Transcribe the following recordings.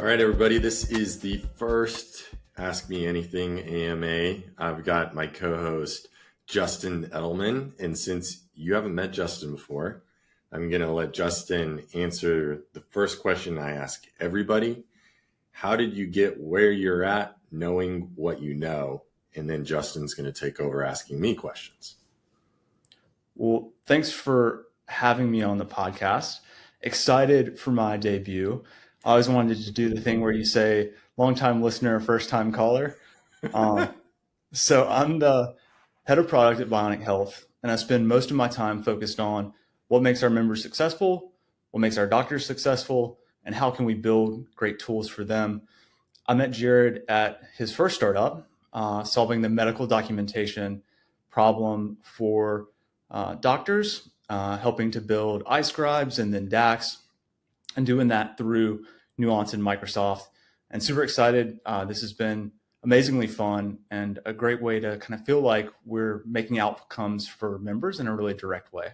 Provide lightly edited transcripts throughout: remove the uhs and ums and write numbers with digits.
All right, everybody, this is the first Ask Me Anything AMA. I've got my co-host, Justin Edelman. And since you haven't met Justin before, I'm going to let Justin answer the first question I ask everybody. How did you get where you're at knowing what you know? And then Justin's going to take over asking me questions. Well, thanks for having me on the podcast. Excited for my debut. I always wanted to do the thing where you say long-time listener, first-time caller. So I'm the head of product at Bionic Health, and I spend most of my time focused on what makes our members successful, what makes our doctors successful, and how can we build great tools for them. I met Jared at his first startup, solving the medical documentation problem for doctors, helping to build iScribes and then DAX, and doing that through Nuance and Microsoft. And super excited. This has been amazingly fun and a great way to kind of feel like we're making outcomes for members in a really direct way.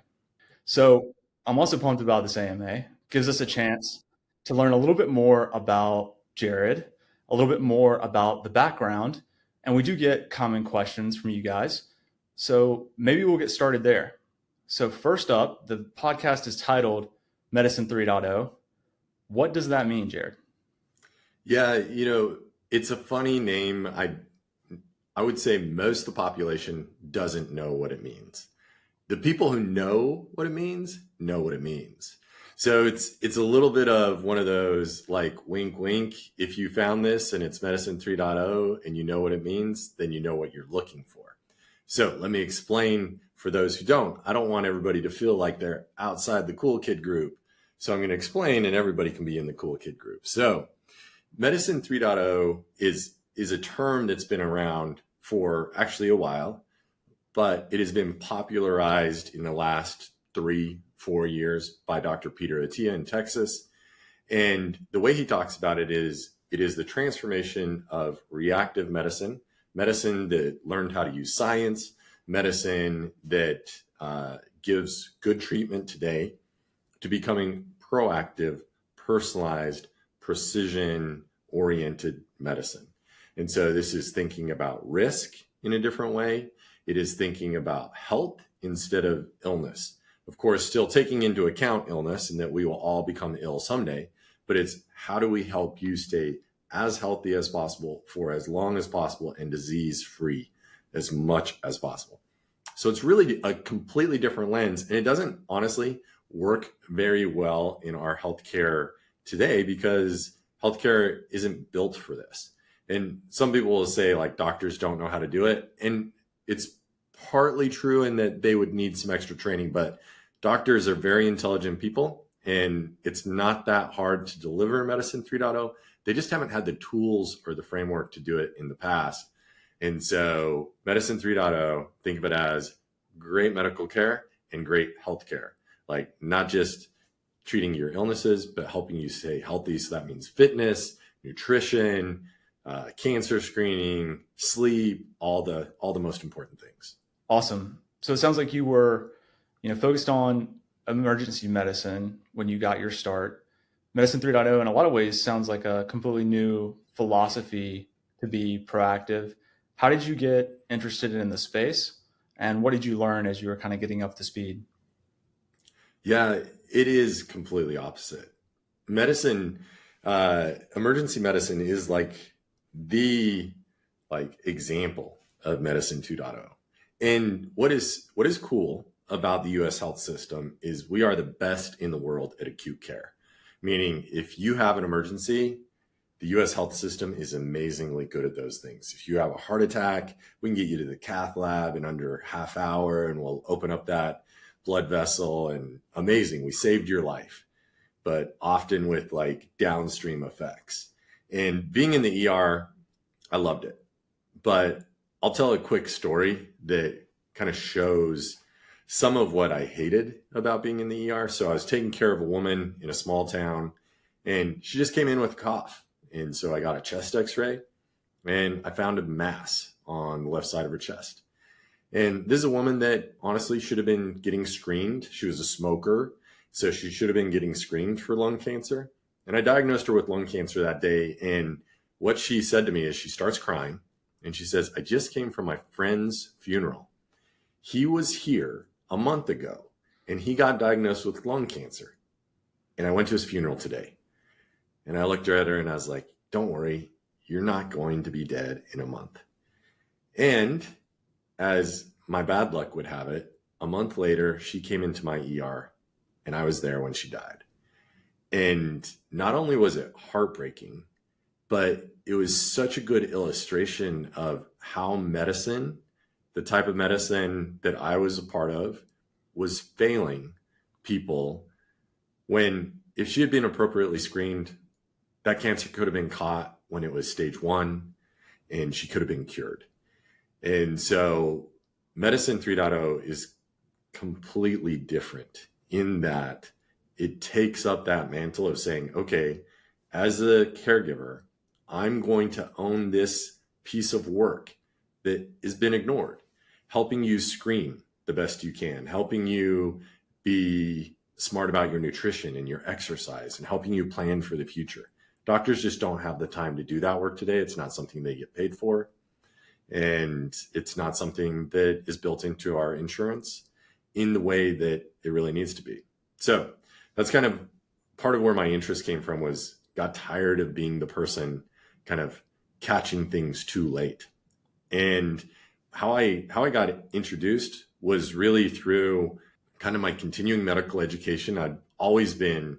So I'm also pumped about this AMA. Gives us a chance to learn a little bit more about Jared, a little bit more about the background, and we do get common questions from you guys. So maybe we'll get started there. So first up, the podcast is titled Medicine 3.0. What does that mean, Jared? Yeah, it's a funny name. I would say most of the population doesn't know what it means. The people who know what it means know what it means. So it's a little bit of one of those like wink, wink. If you found this and it's Medicine 3.0 and you know what it means, then you know what you're looking for. So let me explain for those who don't. I don't want everybody to feel like they're outside the cool kid group. So I'm going to explain and everybody can be in the cool kid group. So Medicine 3.0 is a term that's been around for actually a while, but it has been popularized in the last 3-4 years by Dr. Peter Attia in Texas. And the way he talks about it is the transformation of reactive medicine that learned how to use science, medicine that gives good treatment today, to becoming proactive, personalized, precision-oriented medicine. And so this is thinking about risk in a different way. It is thinking about health instead of illness. Of course, still taking into account illness and that we will all become ill someday, but it's how do we help you stay as healthy as possible for as long as possible and disease-free as much as possible. So it's really a completely different lens, and it doesn't honestly work very well in our healthcare today because healthcare isn't built for this. And some people will say like doctors don't know how to do it. And it's partly true in that they would need some extra training, but doctors are very intelligent people and it's not that hard to deliver Medicine 3.0. They just haven't had the tools or the framework to do it in the past. And so Medicine 3.0, think of it as great medical care and great healthcare. Like not just treating your illnesses, but helping you stay healthy. So that means fitness, nutrition, cancer screening, sleep, all the most important things. Awesome. So it sounds like you were, focused on emergency medicine when you got your start. Medicine 3.0 in a lot of ways sounds like a completely new philosophy to be proactive. How did you get interested in the space? And what did you learn as you were kind of getting up to speed? Yeah, it is completely opposite. Medicine, emergency medicine is like the example of Medicine 2.0. And what is cool about the U.S. health system is we are the best in the world at acute care. Meaning if you have an emergency, the U.S. health system is amazingly good at those things. If you have a heart attack, we can get you to the cath lab in under a half hour and we'll open up that blood vessel and amazing. We saved your life, but often with like downstream effects. And being in the ER, I loved it. But I'll tell a quick story that kind of shows some of what I hated about being in the ER. So I was taking care of a woman in a small town and she just came in with a cough. And so I got a chest x-ray and I found a mass on the left side of her chest. And this is a woman that honestly should have been getting screened. She was a smoker, so she should have been getting screened for lung cancer. And I diagnosed her with lung cancer that day. And what she said to me is she starts crying and she says, I just came from my friend's funeral. He was here a month ago and he got diagnosed with lung cancer. And I went to his funeral today. And I looked at her and I was like, don't worry, you're not going to be dead in a month. And as my bad luck would have it, a month later, she came into my ER and I was there when she died. And not only was it heartbreaking, but it was such a good illustration of how medicine, the type of medicine that I was a part of, was failing people when, if she had been appropriately screened, that cancer could have been caught when it was stage 1 and she could have been cured. And so Medicine 3.0 is completely different in that it takes up that mantle of saying, okay, as a caregiver, I'm going to own this piece of work that has been ignored, helping you screen the best you can, helping you be smart about your nutrition and your exercise, and helping you plan for the future. Doctors just don't have the time to do that work today. It's not something they get paid for. And it's not something that is built into our insurance in the way that it really needs to be. So that's kind of part of where my interest came from, was got tired of being the person kind of catching things too late. And how I got introduced was really through kind of my continuing medical education. I'd always been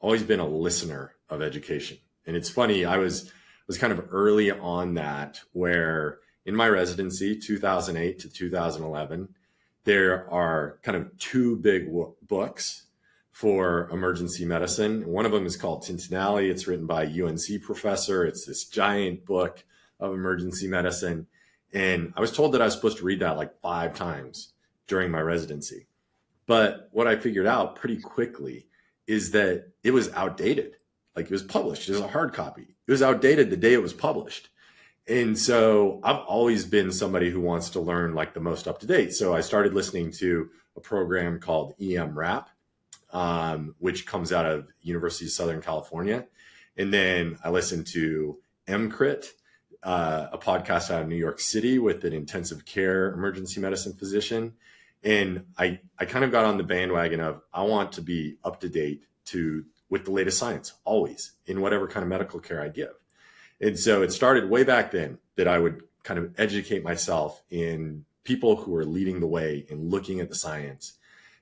a listener of education. And it's funny, I was kind of early on that, where in my residency, 2008 to 2011, there are kind of two big books for emergency medicine. One of them is called Tintinelli. It's written by a UNC professor. It's this giant book of emergency medicine. And I was told that I was supposed to read that like 5 times during my residency. But what I figured out pretty quickly is that it was outdated. Like, it was published as a hard copy. It was outdated the day it was published. And so I've always been somebody who wants to learn like the most up to date. So I started listening to a program called EM Rap, which comes out of University of Southern California. And then I listened to MCRIT, a podcast out of New York City with an intensive care emergency medicine physician. And I kind of got on the bandwagon of, I want to be up to date with the latest science, always, in whatever kind of medical care I give. And so it started way back then that I would kind of educate myself in people who are leading the way and looking at the science.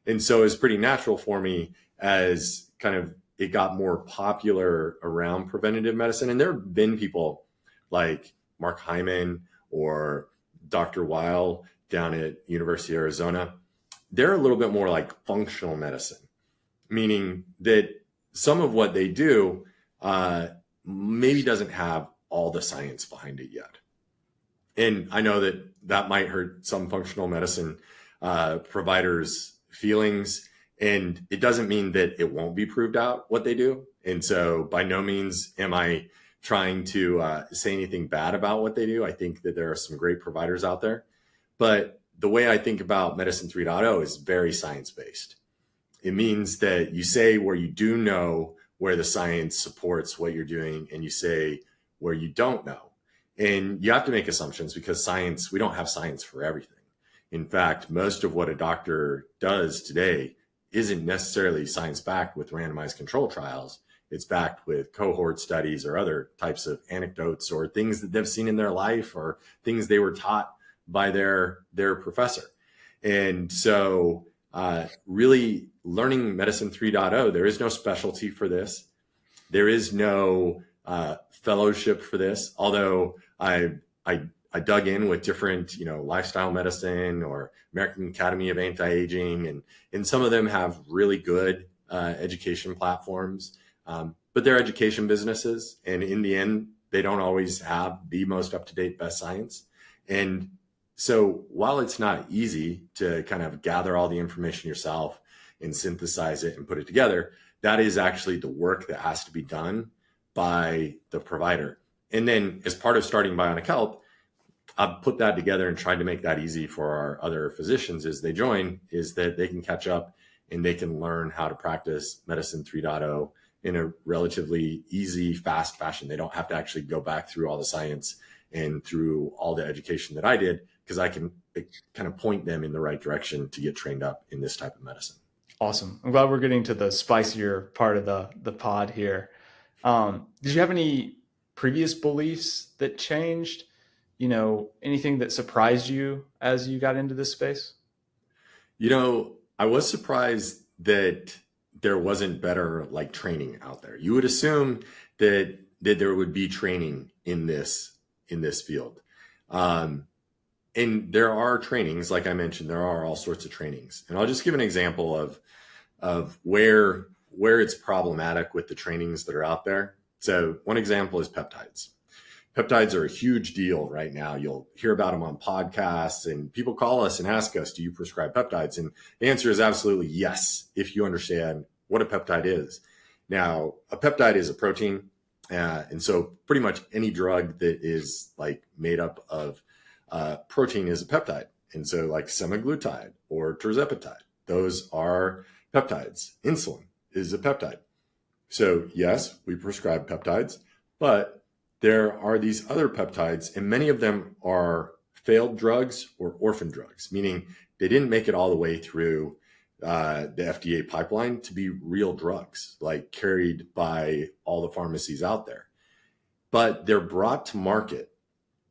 And so it was pretty natural for me as kind of it got more popular around preventative medicine. And there have been people like Mark Hyman or Dr. Weil down at University of Arizona. They're a little bit more like functional medicine, meaning that some of what they do maybe doesn't have all the science behind it yet. And I know that might hurt some functional medicine providers' feelings, and it doesn't mean that it won't be proved out what they do. And so by no means am I trying to say anything bad about what they do. I think that there are some great providers out there. But the way I think about Medicine 3.0 is very science-based. It means that you say where you do know where the science supports what you're doing, and you say where you don't know. And you have to make assumptions, because science, we don't have science for everything. In fact, most of what a doctor does today isn't necessarily science-backed with randomized control trials. It's backed with cohort studies or other types of anecdotes or things that they've seen in their life or things they were taught by their professor. And so really learning Medicine 3.0, there is no specialty for this. There is no fellowship for this, although I dug in with different, lifestyle medicine or American Academy of Anti-Aging, and some of them have really good education platforms, but they're education businesses. And in the end, they don't always have the most up-to-date best science. And so while it's not easy to kind of gather all the information yourself and synthesize it and put it together, that is actually the work that has to be done by the provider. And then as part of starting Bionic Health, I've put that together and tried to make that easy for our other physicians as they join, is that they can catch up and they can learn how to practice Medicine 3.0 in a relatively easy, fast fashion. They don't have to actually go back through all the science and through all the education that I did, because I can kind of point them in the right direction to get trained up in this type of medicine. Awesome. I'm glad we're getting to the spicier part of the pod here. Did you have any previous beliefs that changed? Anything that surprised you as you got into this space? I was surprised that there wasn't better like training out there. You would assume that there would be training in this field. And there are trainings, like I mentioned, there are all sorts of trainings. And I'll just give an example of where it's problematic with the trainings that are out there. So one example is peptides. Peptides are a huge deal right now. You'll hear about them on podcasts, and people call us and ask us, do you prescribe peptides? And the answer is absolutely yes, if you understand what a peptide is. Now, a peptide is a protein. And so pretty much any drug that is like made up of protein is a peptide. And so like semaglutide or tirzepatide, those are peptides. Insulin is a peptide. So yes, we prescribe peptides, but there are these other peptides, and many of them are failed drugs or orphan drugs, meaning they didn't make it all the way through the FDA pipeline to be real drugs, like carried by all the pharmacies out there. But they're brought to market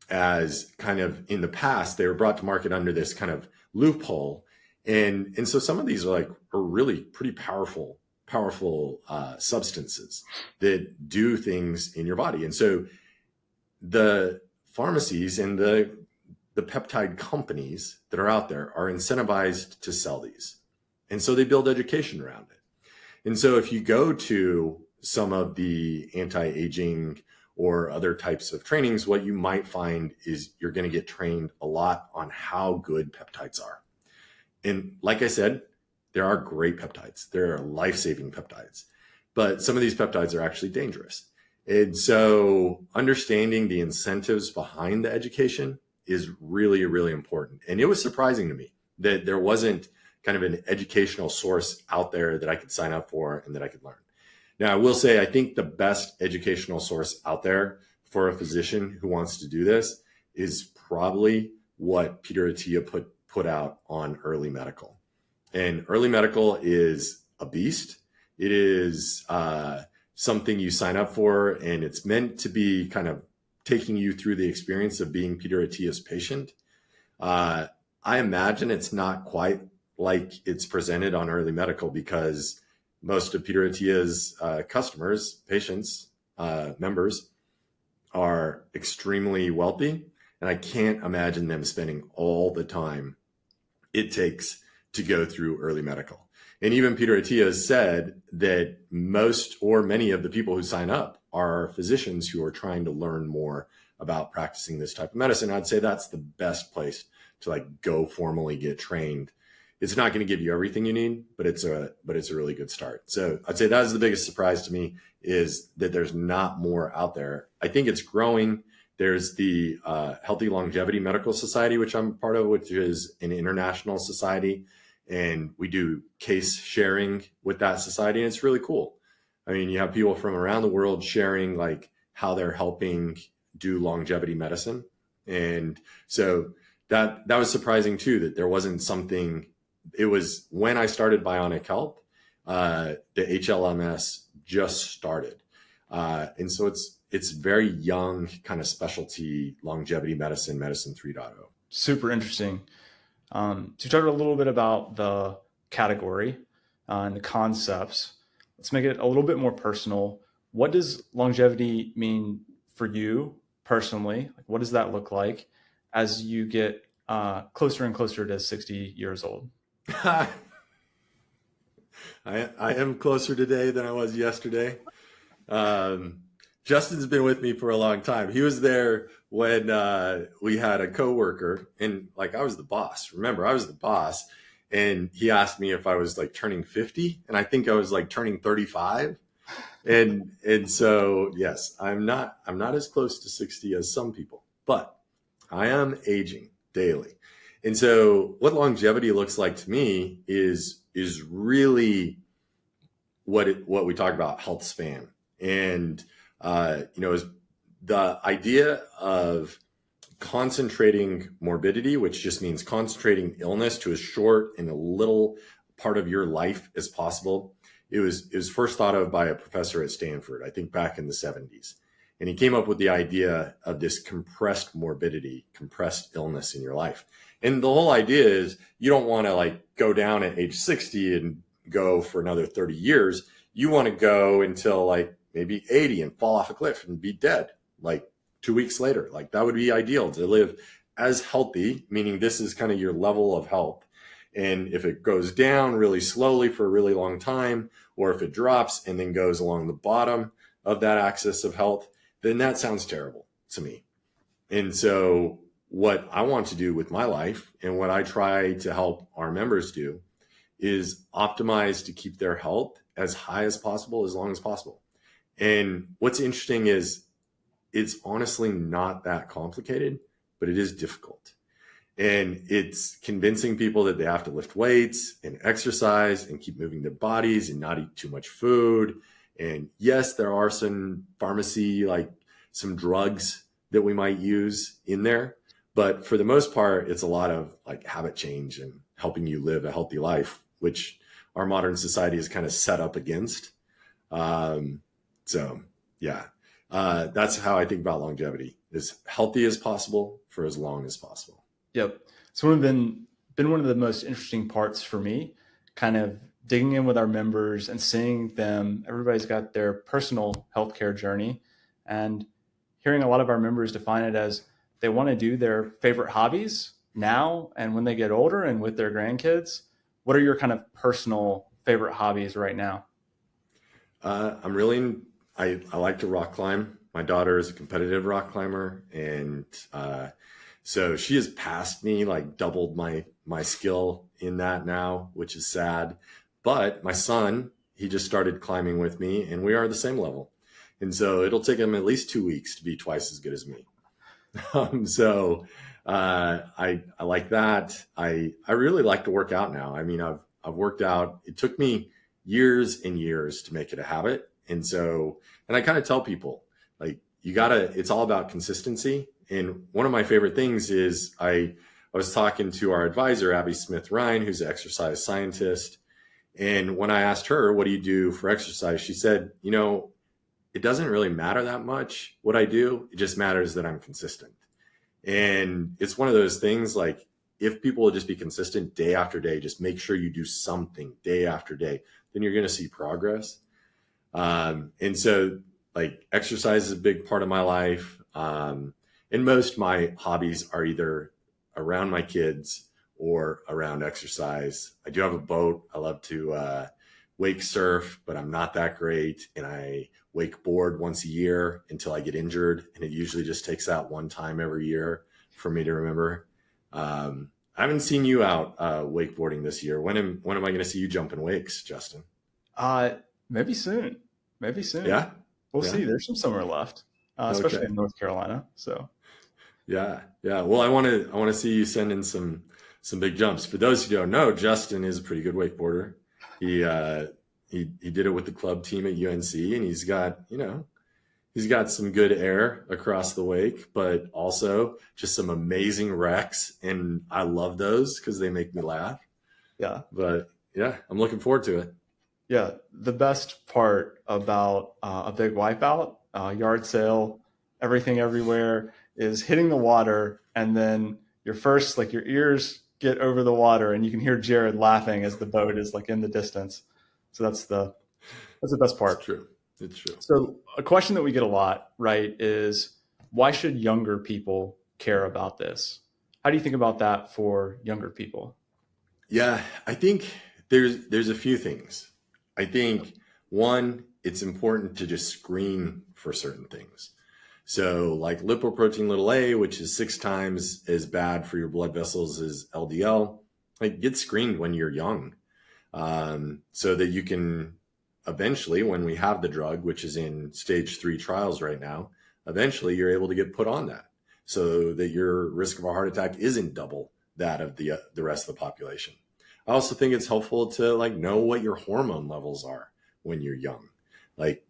as kind of, in the past, they were brought to market under this kind of loophole. And so some of these are really pretty powerful substances that do things in your body. And so the pharmacies and the peptide companies that are out there are incentivized to sell these. And so they build education around it. And so if you go to some of the anti-aging or other types of trainings, what you might find is you're going to get trained a lot on how good peptides are. And like I said, there are great peptides. There are life-saving peptides, but some of these peptides are actually dangerous. And so understanding the incentives behind the education is really, really important. And it was surprising to me that there wasn't kind of an educational source out there that I could sign up for and that I could learn. Now, I will say, I think the best educational source out there for a physician who wants to do this is probably what Peter Attia put out on early medical. And early medical is a beast. It is something you sign up for, and it's meant to be kind of taking you through the experience of being Peter Attia's patient. I imagine it's not quite like it's presented on early medical, because most of Peter Attia's customers, patients, members are extremely wealthy. And I can't imagine them spending all the time it takes to go through early medical. And even Peter Attia has said that most or many of the people who sign up are physicians who are trying to learn more about practicing this type of medicine. I'd say that's the best place to go formally get trained. It's not going to give you everything you need, but it's a really good start. So I'd say that is the biggest surprise to me, is that there's not more out there. I think it's growing. There's the Healthy Longevity Medical Society, which I'm part of, which is an international society. And we do case sharing with that society. And it's really cool. I mean, you have people from around the world sharing how they're helping do longevity medicine. And so that was surprising too, that there wasn't something. It was when I started Bionic Health, the HLMS just started. And so it's very young, kind of specialty longevity medicine 3.0. Super interesting. So you talked a little bit about the category and the concepts. Let's make it a little bit more personal. What does longevity mean for you personally? What does that look like as you get closer and closer to 60 years old? I am closer today than I was yesterday. Justin's been with me for a long time. He was there when we had a coworker, and I was the boss. Remember, I was the boss, and he asked me if I was turning 50, and I think I was turning 35. And so yes, I'm not as close to 60 as some people, but I am aging daily. And so what longevity looks like to me is really what we talk about, health span. And, is the idea of concentrating morbidity, which just means concentrating illness to as short and a little part of your life as possible. It was first thought of by a professor at Stanford, I think back in the 70s. And he came up with the idea of this compressed morbidity, compressed illness in your life. And the whole idea is you don't want to like go down at age 60 and go for another 30 years. You want to go until like maybe 80 and fall off a cliff and be dead like 2 weeks later. Like that would be ideal, to live as healthy, meaning this is kind of your level of health. And if it goes down really slowly for a really long time, or if it drops and then goes along the bottom of that axis of health, then that sounds terrible to me. And so what I want to do with my life, and what I try to help our members do, is optimize to keep their health as high as possible, as long as possible. And what's interesting is it's honestly not that complicated, but it is difficult. And it's convincing people that they have to lift weights and exercise and keep moving their bodies and not eat too much food. And yes, there are some pharmacy, like some drugs that we might use in there. But for the most part, it's a lot of like habit change and helping you live a healthy life, which our modern society is kind of set up against. That's how I think about longevity: as healthy as possible for as long as possible. Yep. It's been one of the most interesting parts for me, kind of digging in with our members and seeing them. Everybody's got their personal healthcare journey, and hearing a lot of our members define it as they want to do their favorite hobbies now and when they get older and with their grandkids. What are your kind of personal favorite hobbies right now? I like to rock climb. My daughter is a competitive rock climber, and so she has passed me, like doubled my skill in that now, which is sad. But my son, he just started climbing with me, and we are the same level. And so it'll take him at least 2 weeks to be twice as good as me. I like that. I really like to work out now. I mean, I've worked out. It took me years and years to make it a habit. And I kind of tell people, like, it's all about consistency. And one of my favorite things is I was talking to our advisor, Abby Smith-Ryan, who's an exercise scientist. And when I asked her, what do you do for exercise? She said, it doesn't really matter that much what I do. It just matters that I'm consistent. And it's one of those things, like, if people will just be consistent day after day, just make sure you do something day after day, then you're going to see progress. And so, like, exercise is a big part of my life. And most of my hobbies are either around my kids or around exercise. I do have a boat. I love to wake surf, but I'm not that great. And I wakeboard once a year until I get injured. And it usually just takes that one time every year for me to remember. I haven't seen you out wakeboarding this year. When am I going to see you jumping wakes, Justin? Maybe soon. Yeah. We'll see. There's some summer left, especially in North Carolina. So yeah. Well, I want to see you send in some big jumps. For those who don't know, Justin is a pretty good wakeboarder. He did it with the club team at UNC, and he's got some good air across the wake, but also just some amazing wrecks. And I love those because they make me laugh. Yeah. But yeah, I'm looking forward to it. Yeah. The best part about a big wipeout, yard sale, everything everywhere, is hitting the water, and then your ears get over the water and you can hear Jared laughing as the boat is like in the distance. So that's the best part. It's true. So a question that we get a lot, right, is why should younger people care about this? How do you think about that for younger people? Yeah, I think there's a few things. I think, one, it's important to just screen for certain things. So like lipoprotein(a), which is 6 times as bad for your blood vessels as LDL, like, get screened when you're young, so that you can eventually, when we have the drug, which is in stage 3 trials right now, eventually you're able to get put on that so that your risk of a heart attack isn't double that of the rest of the population. I also think it's helpful to, like, know what your hormone levels are, when you're young. Like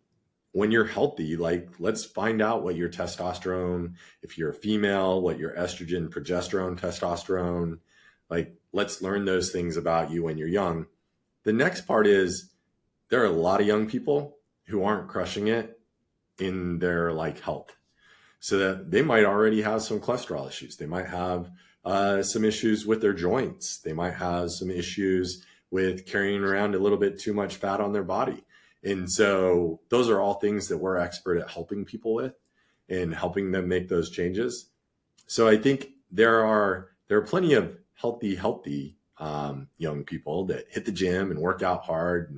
when you're healthy, like let's find out what your testosterone, if you're a female, what your estrogen, progesterone, testosterone, like let's learn those things about you when you're young. The next part is there are a lot of young people who aren't crushing it in their like health. So that they might already have some cholesterol issues. They might have some issues with their joints. They might have some issues with carrying around a little bit too much fat on their body. And so those are all things that we're expert at helping people with and helping them make those changes. So I think there are plenty of healthy young people that hit the gym and work out hard.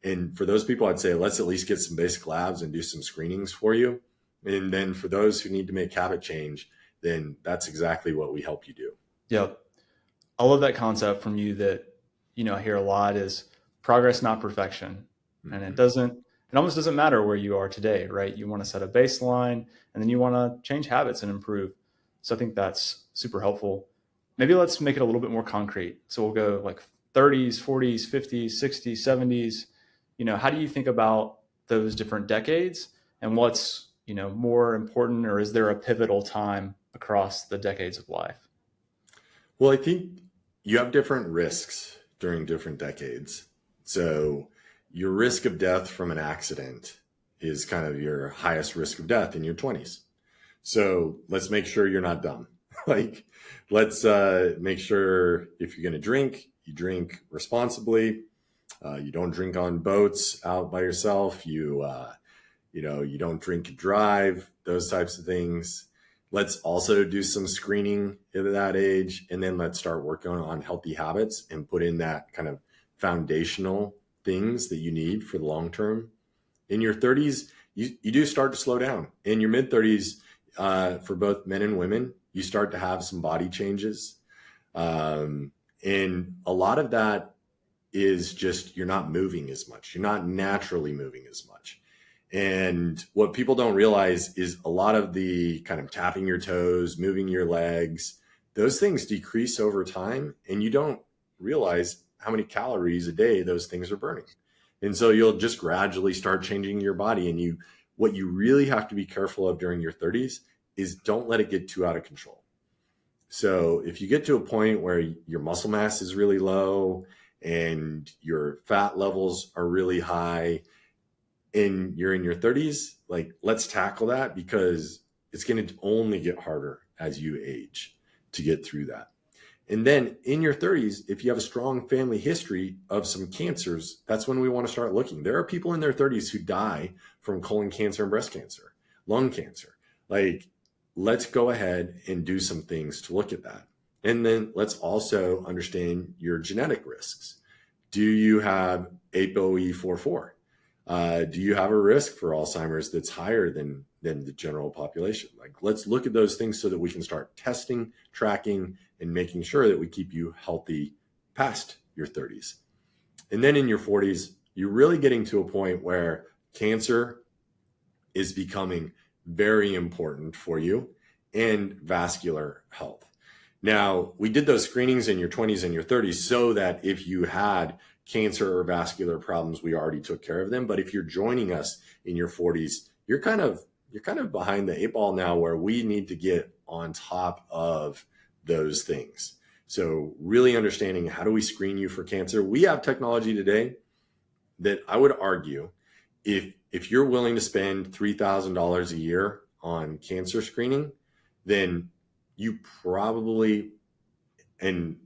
And for those people, I'd say, let's at least get some basic labs and do some screenings for you. And then for those who need to make habit change, then that's exactly what we help you do. Yep. I love that concept from you that, I hear a lot is progress, not perfection. Mm-hmm. And it almost doesn't matter where you are today, right? You want to set a baseline and then you want to change habits and improve. So I think that's super helpful. Maybe let's make it a little bit more concrete. So we'll go like 30s, 40s, 50s, 60s, 70s. How do you think about those different decades and what's, more important, or is there a pivotal time across the decades of life? Well, I think you have different risks during different decades. So your risk of death from an accident is kind of your highest risk of death in your 20s. So let's make sure you're not dumb. Like, let's make sure if you're going to drink, you drink responsibly. You don't drink on boats out by yourself. You don't drink and drive, those types of things. Let's also do some screening at that age. And then let's start working on healthy habits and put in that kind of foundational things that you need for the long term. In your 30s, you do start to slow down. In your mid 30s, for both men and women, you start to have some body changes. And a lot of that is just you're not moving as much. You're not naturally moving as much. And what people don't realize is a lot of the kind of tapping your toes, moving your legs, those things decrease over time. And you don't realize how many calories a day those things are burning. And so you'll just gradually start changing your body. And what you really have to be careful of during your 30s is don't let it get too out of control. So if you get to a point where your muscle mass is really low and your fat levels are really high and you're in your 30s, like let's tackle that because it's going to only get harder as you age to get through that. And then in your 30s, if you have a strong family history of some cancers, that's when we want to start looking. There are people in their 30s who die from colon cancer and breast cancer, lung cancer. Like, let's go ahead and do some things to look at that. And then let's also understand your genetic risks. Do you have ApoE44? Do you have a risk for Alzheimer's that's higher than the general population? Like, let's look at those things so that we can start testing, tracking, and making sure that we keep you healthy past your 30s. And then in your 40s, you're really getting to a point where cancer is becoming very important for you and vascular health. Now, we did those screenings in your 20s and your 30s so that if you had cancer or vascular problems, we already took care of them. But if you're joining us in your 40s, you're kind of behind the 8 ball now, where we need to get on top of those things. So really understanding, how do we screen you for cancer? We have technology today that I would argue, if you're willing to spend $3,000 a year on cancer screening, then you probably, and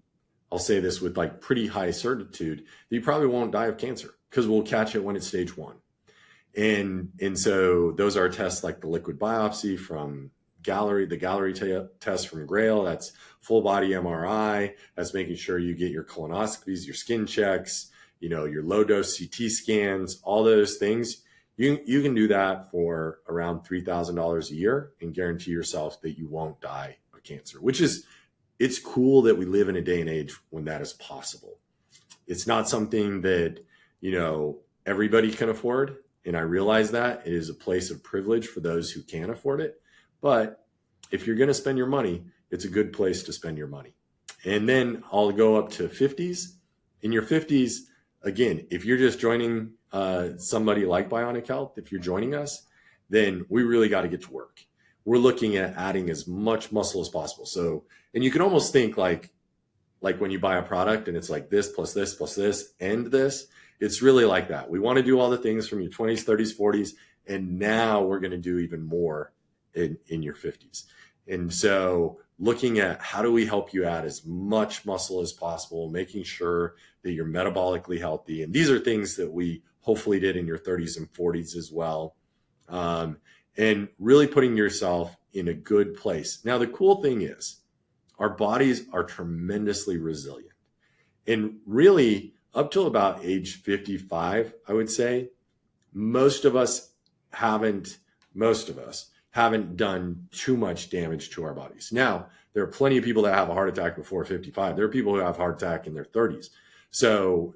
I'll say this with like pretty high certitude, you probably won't die of cancer because we'll catch it when it's stage 1. And so those are tests like the liquid biopsy from the Gallery test from Grail. That's full body MRI. That's making sure you get your colonoscopies, your skin checks, your low dose CT scans, all those things. You can do that for around $3,000 a year and guarantee yourself that you won't die of cancer, it's cool that we live in a day and age when that is possible. It's not something that, everybody can afford. And I realize that it is a place of privilege for those who can afford it. But if you're going to spend your money, it's a good place to spend your money. And then I'll go up to 50s. In your 50s, again, if you're just joining somebody like Bionic Health, if you're joining us, then we really got to get to work. We're looking at adding as much muscle as possible. So, and you can almost think like when you buy a product and it's like this plus this plus this and this, it's really like that. We want to do all the things from your 20s, 30s, 40s, and now we're going to do even more in your 50s. And so looking at how do we help you add as much muscle as possible, making sure that you're metabolically healthy. And these are things that we hopefully did in your 30s and 40s as well. And really putting yourself in a good place. Now, the cool thing is our bodies are tremendously resilient. And really, up till about age 55, I would say, most of us haven't done too much damage to our bodies. Now, there are plenty of people that have a heart attack before 55. There are people who have a heart attack in their 30s. So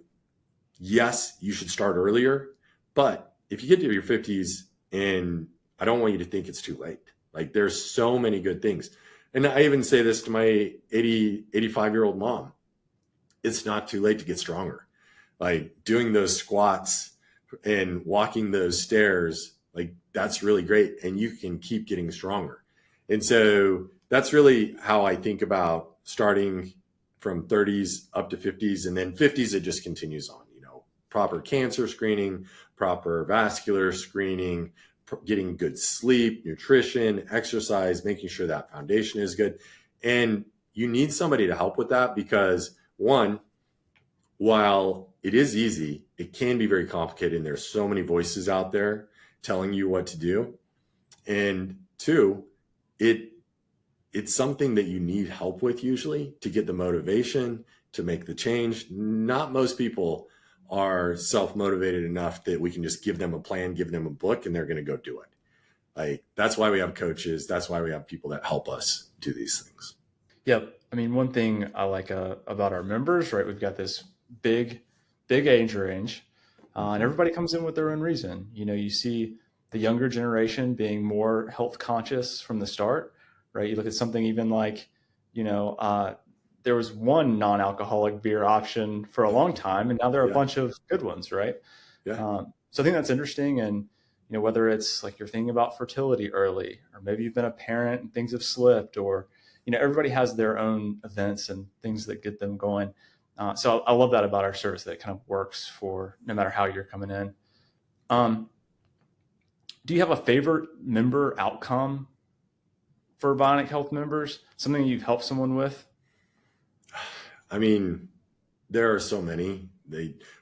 yes, you should start earlier. But if you get to your 50s, and I don't want you to think it's too late. Like there's so many good things. And I even say this to my 85-year-old mom. It's not too late to get stronger. Like doing those squats and walking those stairs, like that's really great. And you can keep getting stronger. And so that's really how I think about starting from 30s up to 50s, and then 50s, it just continues on, proper cancer screening, proper vascular screening, getting good sleep, nutrition, exercise, making sure that foundation is good. And you need somebody to help with that because one, while it is easy, it can be very complicated. And there's so many voices out there telling you what to do. And two, it's something that you need help with usually to get the motivation to make the change. Not most people are self-motivated enough that we can just give them a plan, give them a book, and they're going to go do it. Like that's why we have coaches. That's why we have people that help us do these things. Yep. I mean, one thing I like about our members, right? We've got this big age range, and everybody comes in with their own reason. You see the younger generation being more health conscious from the start, right? You look at something even like, there was one non-alcoholic beer option for a long time, and now there are a bunch of good ones, right? Yeah. So I think that's interesting. And, whether it's like you're thinking about fertility early, or maybe you've been a parent and things have slipped, or, everybody has their own events and things that get them going. So I love that about our service, that it kind of works for no matter how you're coming in. Do you have a favorite member outcome for Bionic Health members? Something you've helped someone with? I mean, there are so many.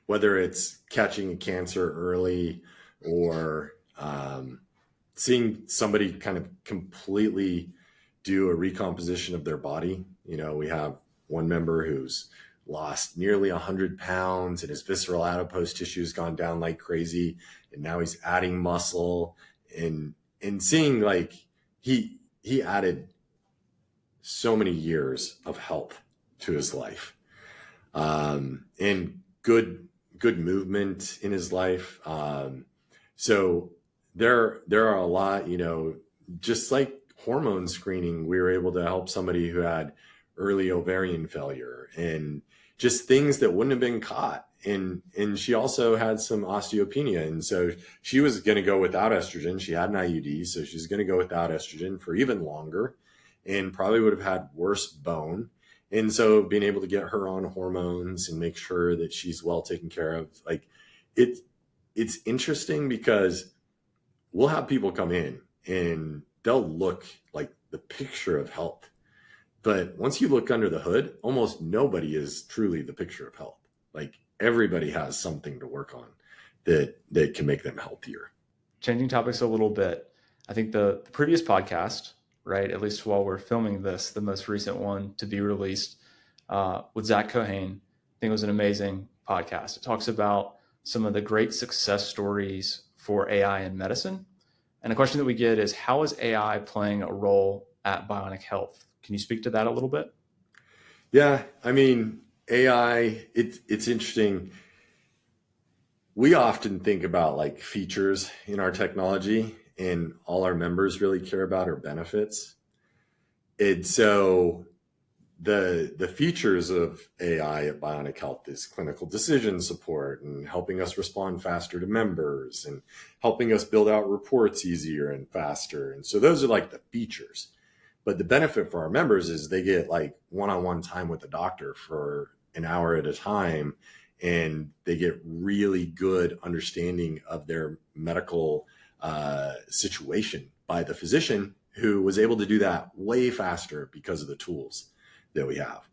Whether it's catching a cancer early or seeing somebody kind of completely do a recomposition of their body. We have one member who's lost nearly 100 pounds and his visceral adipose tissue has gone down like crazy. And now he's adding muscle and seeing like he added so many years of health to his life, and good movement in his life. So there are a lot, just like hormone screening, we were able to help somebody who had early ovarian failure and just things that wouldn't have been caught. And she also had some osteopenia. And so she was going to go without estrogen. She had an IUD. So she's going to go without estrogen for even longer and probably would have had worse bone. And so being able to get her on hormones and make sure that she's well taken care of, like it's interesting because we'll have people come in and they'll look like the picture of health. But once you look under the hood, almost nobody is truly the picture of health. Like everybody has something to work on that can make them healthier. Changing topics a little bit. I think the previous podcast, right, at least while we're filming this, the most recent one to be released with Zach Cohane, I think it was an amazing podcast. It talks about some of the great success stories for AI in medicine. And the question that we get is, how is AI playing a role at Bionic Health? Can you speak to that a little bit? Yeah, I mean, AI, it's interesting. We often think about like features in our technology, and all our members really care about are benefits. And so the features of AI at Bionic Health is clinical decision support and helping us respond faster to members and helping us build out reports easier and faster. And so those are like the features. But the benefit for our members is they get like one-on-one time with the doctor for an hour at a time, and they get really good understanding of their medical situation by the physician, who was able to do that way faster because of the tools that we have.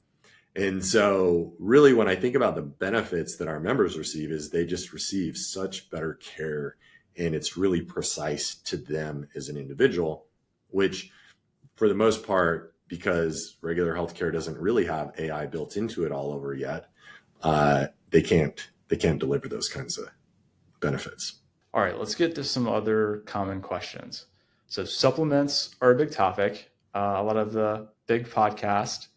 And so really, when I think about the benefits that our members receive, is they just receive such better care, and it's really precise to them as an individual, which for the most part, because regular healthcare doesn't really have AI built into it all over yet, they can't deliver those kinds of benefits. All right, let's get to some other common questions. So supplements are a big topic. A lot of the big podcasts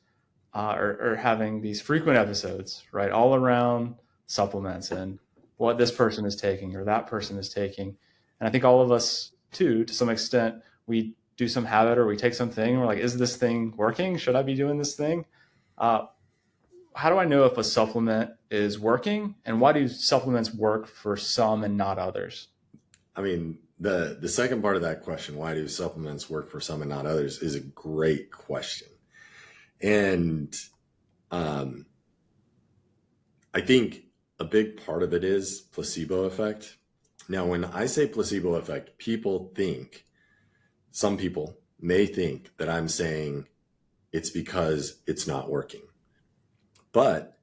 are having these frequent episodes, right, all around supplements and what this person is taking or that person is taking. And I think all of us too, to some extent, we do some habit or we take something and we're like, is this thing working? Should I be doing this thing? How do I know if a supplement is working, and why do supplements work for some and not others? I mean, the second part of that question, why do supplements work for some and not others, is a great question. And I think a big part of it is placebo effect. Now, when I say placebo effect, some people may think that I'm saying it's because it's not working. But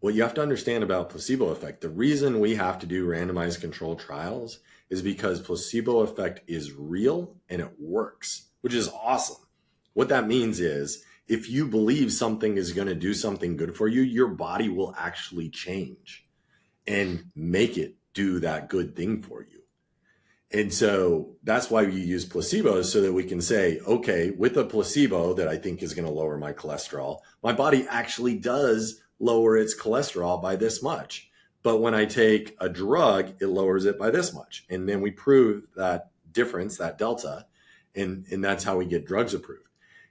what you have to understand about placebo effect, the reason we have to do randomized controlled trials is because placebo effect is real and it works, which is awesome. What that means is, if you believe something is going to do something good for you, your body will actually change and make it do that good thing for you. And so that's why we use placebos, so that we can say, okay, with a placebo that I think is going to lower my cholesterol, my body actually does lower its cholesterol by this much. But when I take a drug, it lowers it by this much. And then we prove that difference, that delta, and that's how we get drugs approved.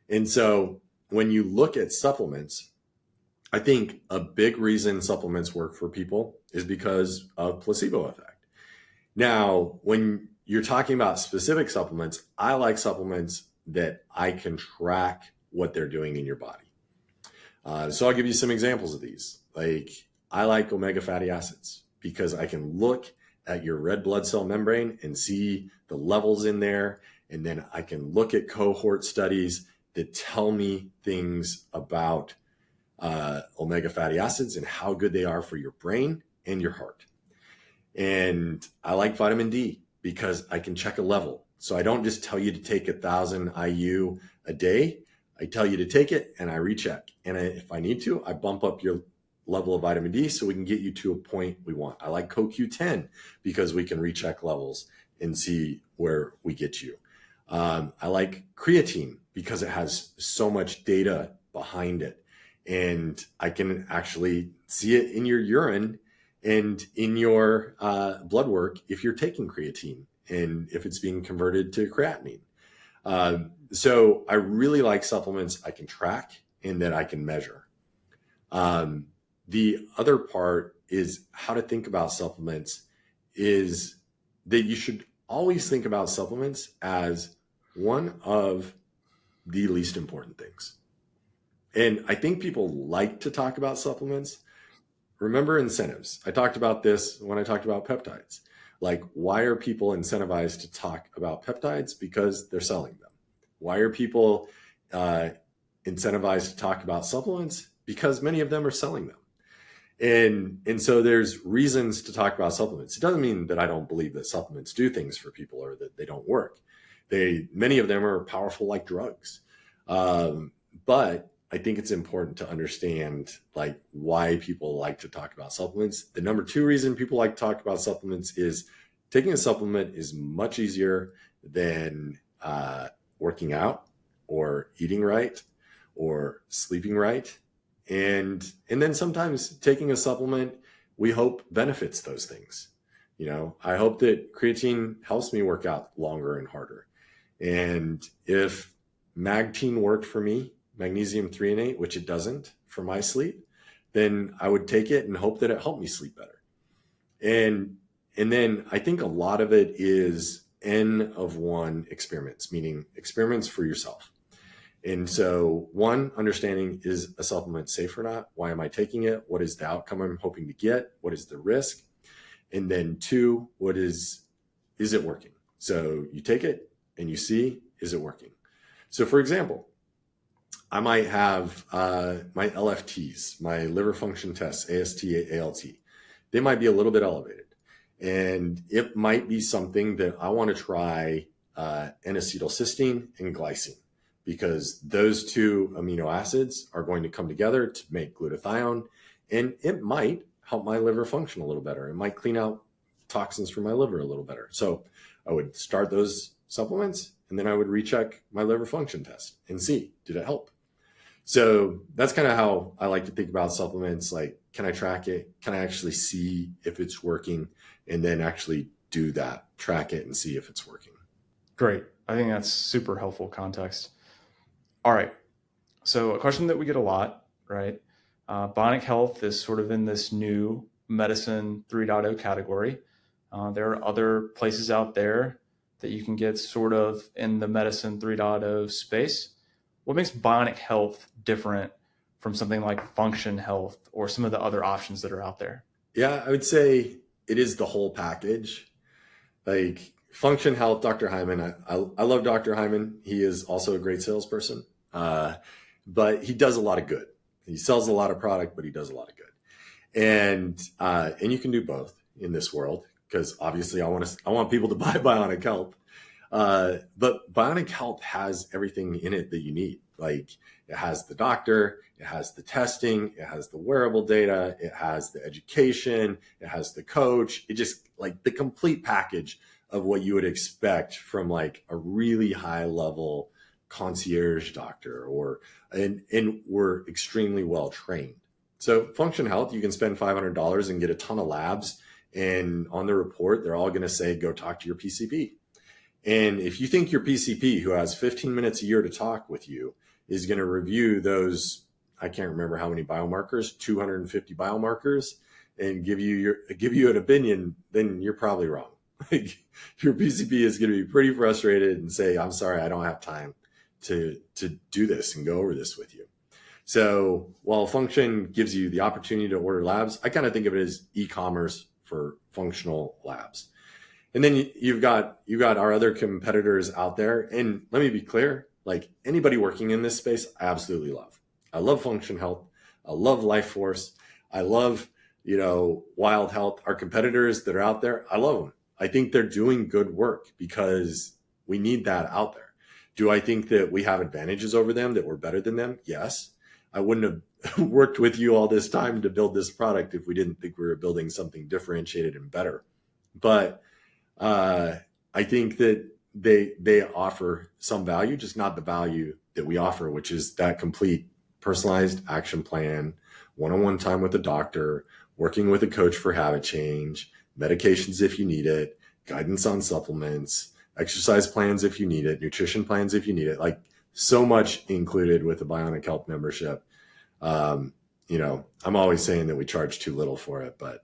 And so when you look at supplements, I think a big reason supplements work for people is because of placebo effect. Now, when you're talking about specific supplements, I like supplements that I can track what they're doing in your body. So I'll give you some examples of these. Like, I like omega fatty acids because I can look at your red blood cell membrane and see the levels in there. And then I can look at cohort studies that tell me things about omega fatty acids and how good they are for your brain and your heart. And I like vitamin D because I can check a level. So I don't just tell you to take 1,000 IU a day. I tell you to take it and I recheck. And if I need to, I bump up your level of vitamin D so we can get you to a point we want. I like CoQ10 because we can recheck levels and see where we get you. I like creatine because it has so much data behind it. And I can actually see it in your urine and in your blood work if you're taking creatine and if it's being converted to creatinine. So I really like supplements I can track and that I can measure. The other part is how to think about supplements is that you should always think about supplements as one of the least important things. And I think people like to talk about supplements. Remember incentives. I talked about this when I talked about peptides. Like, why are people incentivized to talk about peptides? Because they're selling them. Why are people incentivized to talk about supplements? Because many of them are selling them. And so there's reasons to talk about supplements. It doesn't mean that I don't believe that supplements do things for people or that they don't work. Many of them are powerful like drugs. But I think it's important to understand like why people like to talk about supplements. The number 2 reason people like to talk about supplements is taking a supplement is much easier than working out or eating right or sleeping right. And then sometimes taking a supplement, we hope benefits those things. You know, I hope that creatine helps me work out longer and harder. And if Magtine worked for me magnesium threonate, which it doesn't for my sleep, then I would take it and hope that it helped me sleep better. And then I think a lot of it is N of 1 experiments, meaning experiments for yourself. And so one, understanding, is a supplement safe or not? Why am I taking it? What is the outcome I'm hoping to get? What is the risk? And then two, is it working? So you take it and you see, is it working? So for example, I might have my LFTs, my liver function tests, AST, ALT. They might be a little bit elevated. And it might be something that I want to try N-acetylcysteine and glycine, because those two amino acids are going to come together to make glutathione, and it might help my liver function a little better. It might clean out toxins from my liver a little better. So I would start those supplements, and then I would recheck my liver function test and see, did it help? So that's kind of how I like to think about supplements. Like, can I track it? Can I actually see if it's working? And then actually do that, track it and see if it's working. Great. I think that's super helpful context. All right. So a question that we get a lot, right? Bionic Health is sort of in this new medicine 3.0 category. There are other places out there that you can get sort of in the medicine 3.0 space. What makes Bionic Health different from something like Function Health or some of the other options that are out there? Yeah, I would say it is the whole package. Like Function Health, Dr. Hyman, I love Dr. Hyman. He is also a great salesperson, but he does a lot of good. He sells a lot of product, but he does a lot of good. And you can do both in this world, because obviously I want people to buy Bionic Health. But Bionic Health has everything in it that you need. Like, it has the doctor, it has the testing, it has the wearable data, it has the education, it has the coach. It just, like, the complete package of what you would expect from like a really high level concierge doctor, and we're extremely well trained. So Function Health, you can spend $500 and get a ton of labs, and on the report, they're all going to say, go talk to your PCP. And if you think your PCP, who has 15 minutes a year to talk with you, is going to review those, I can't remember how many biomarkers, 250 biomarkers, and give you an opinion, then you're probably wrong. Like, your PCP is going to be pretty frustrated and say, I'm sorry, I don't have time to do this and go over this with you. So while Function gives you the opportunity to order labs, I kind of think of it as e-commerce for functional labs. And then you've got our other competitors out there. And let me be clear, like, anybody working in this space, I absolutely love. I love Function Health. I love Life Force. I love, Wild Health. Our competitors that are out there, I love them. I think they're doing good work because we need that out there. Do I think that we have advantages over them, that we're better than them? Yes. I wouldn't have worked with you all this time to build this product if we didn't think we were building something differentiated and better. But I think that they offer some value, just not the value that we offer, which is that complete personalized action plan, one-on-one time with the doctor, working with a coach for habit change, medications if you need it, guidance on supplements, exercise plans if you need it, nutrition plans if you need it. Like, so much included with the Bionic Health membership. I'm always saying that we charge too little for it, but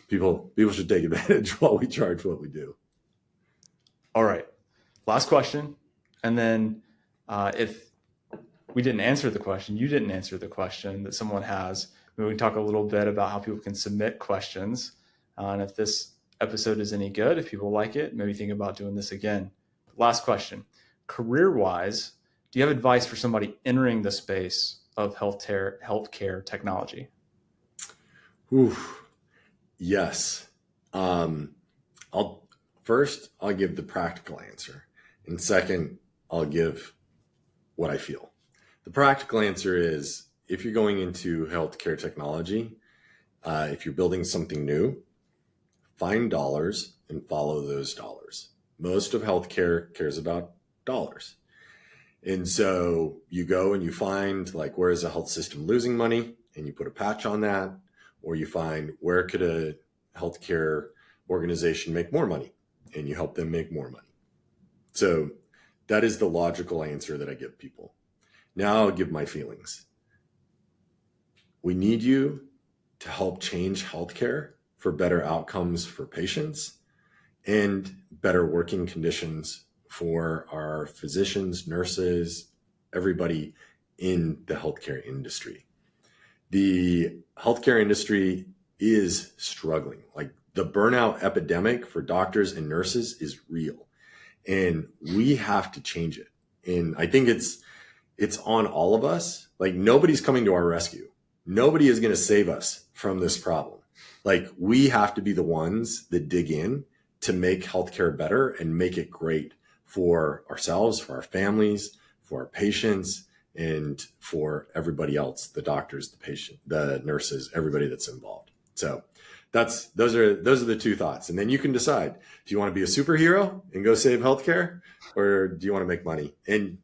people should take advantage while we charge what we do. All right. Last question. And then if we didn't answer the question, you didn't answer the question that someone has, maybe we can talk a little bit about how people can submit questions. And if this episode is any good, if people like it, maybe think about doing this again. Last question. Career-wise, do you have advice for somebody entering the space of healthcare technology? Yes. I'll give the practical answer. And second, I'll give what I feel. The practical answer is, if you're going into healthcare technology, if you're building something new, find dollars and follow those dollars. Most of healthcare cares about dollars. And so you go and you find, like, where is a health system losing money, and you put a patch on that, or you find, where could a healthcare organization make more money, and you help them make more money. So that is the logical answer that I give people. Now I'll give my feelings. We need you to help change healthcare for better outcomes for patients and better working conditions for our physicians, nurses, everybody in the healthcare industry. The healthcare industry is struggling. Like, the burnout epidemic for doctors and nurses is real, and we have to change it. And I think it's on all of us. Like, nobody's coming to our rescue. Nobody is going to save us from this problem. Like, we have to be the ones that dig in to make healthcare better and make it great for ourselves, for our families, for our patients, and for everybody else, the doctors, the patient, the nurses, everybody that's involved. So those are the two thoughts. And then you can decide, do you want to be a superhero and go save healthcare, or do you want to make money? And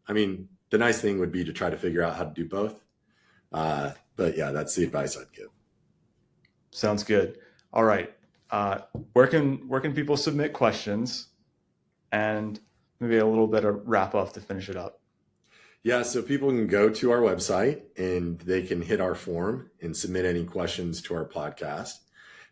I mean, the nice thing would be to try to figure out how to do both. But yeah, that's the advice I'd give. Sounds good. All right. Where can people submit questions, and maybe a little bit of wrap up to finish it up? Yeah, so people can go to our website and they can hit our form and submit any questions to our podcast.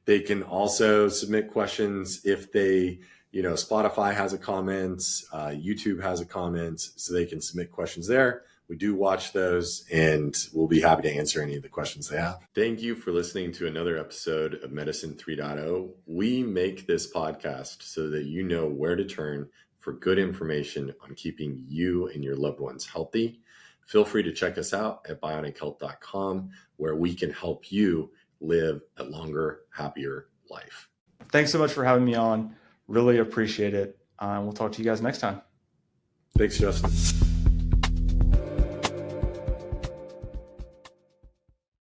They can also submit questions if they, Spotify has a comments, YouTube has a comments, so they can submit questions there. We do watch those, and we'll be happy to answer any of the questions they have. Thank you for listening to another episode of Medicine 3.0. We make this podcast so that you know where to turn for good information on keeping you and your loved ones healthy. Feel free to check us out at bionichealth.com, where we can help you live a longer, happier life. Thanks so much for having me on. Really appreciate it. We'll talk to you guys next time. Thanks, Justin.